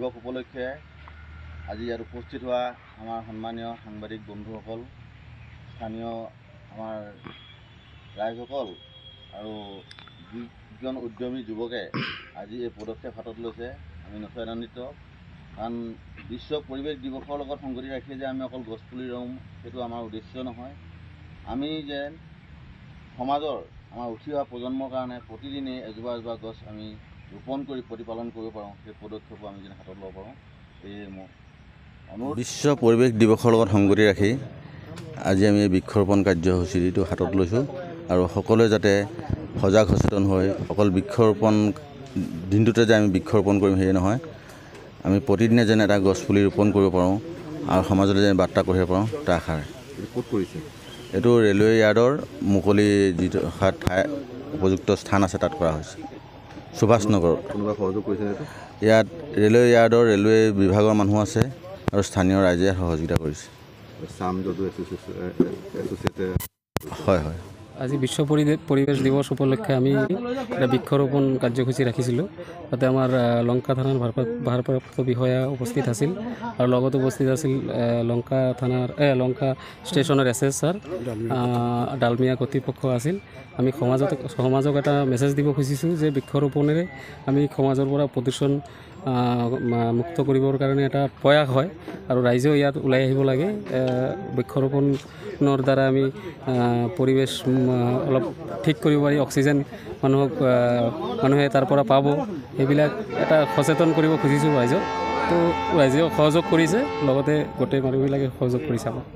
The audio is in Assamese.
দিৱস উপলক্ষে আজি ইয়াত উপস্থিত হোৱা আমাৰ সন্মানীয় সাংবাদিক বন্ধুসকল, স্থানীয় আমাৰ ৰাইজসকল আৰু যিজন উদ্যমী যুৱকে আজি এই পদক্ষেপ হাতত লৈছে, আমি নথৈ আনন্দিত। কাৰণ বিশ্ব পৰিৱেশ দিৱসৰ লগত সংগতি ৰাখি যে আমি অকল গছপুলি ৰুম সেইটো আমাৰ উদ্দেশ্য নহয়। আমি যেন সমাজৰ আমাৰ উঠি অহা প্ৰজন্মৰ কাৰণে প্ৰতিদিনে এজোপা এজোপা গছ আমি ৰোপণ কৰি প্ৰতিপালন কৰিব পাৰোঁ, সেই পদক্ষেপো আমি যেন হাতত ল'ব পাৰোঁ। সেয়ে মোৰ অনুৰোধ। বিশ্ব পৰিৱেশ দিৱসৰ লগত সংগতি ৰাখি আজি আমি এই বৃক্ষৰোপণ কাৰ্যসূচীটো হাতত লৈছোঁ আৰু সকলোৱে যাতে সজাগ সচেতন হৈ অকল বৃক্ষৰোপণ দিনটোতে যে আমি বৃক্ষৰোপণ কৰিম সেয়ে নহয়, আমি প্ৰতিদিনে যেন এটা গছ পুলি ৰোপণ কৰিব পাৰোঁ আৰু সমাজলৈ যেন বাৰ্তা কঢ়িয়াব পাৰোঁ তাৰ আশাৰে। ক'ত কৰিছে? এইটো ৰেলৱে য়াৰ্ডৰ মুকলি যিটো ঠাই উপযুক্ত স্থান আছে তাত কৰা হৈছে, সুভাষ নগৰ। কোনোবা সহযোগ কৰিছে? ইয়াত ৰেলৱে য়াৰ্ডৰ ৰেলৱে বিভাগৰ মানুহ আছে আৰু স্থানীয় ৰাইজে সহযোগিতা কৰিছে। হয় হয়। আজি বিশ্ব পৰিৱেশ দিৱস উপলক্ষে আমি এটা বৃক্ষৰোপণ কাৰ্যসূচী ৰাখিছিলোঁ। তাতে আমাৰ লংকা থানাৰ ভাৰপ্ৰাপ্ত বিষয়া উপস্থিত আছিল আৰু লগত উপস্থিত আছিল লংকা ষ্টেচনৰ এছ ছাৰ, ডালমিয়া কৰ্তৃপক্ষ আছিল। আমি সমাজক এটা মেছেজ দিব খুজিছোঁ যে বৃক্ষৰোপণেৰে আমি সমাজৰ পৰা প্ৰদূষণ মুক্ত কৰিবৰ কাৰণে এটা প্ৰয়াস হয় আৰু ৰাইজেও ইয়াত ওলাই আহিব লাগে। বৃক্ষৰোপণৰ দ্বাৰা আমি পৰিৱেশ অলপ ঠিক কৰিব পাৰি, অক্সিজেন মানুহে তাৰ পৰা পাব, সেইবিলাক এটা সচেতন কৰিব খুজিছোঁ ৰাইজক। তো ৰাইজেও সহযোগ কৰিছে, লগতে গোটেই মানুহবিলাকে সহযোগ কৰিছে আমাক।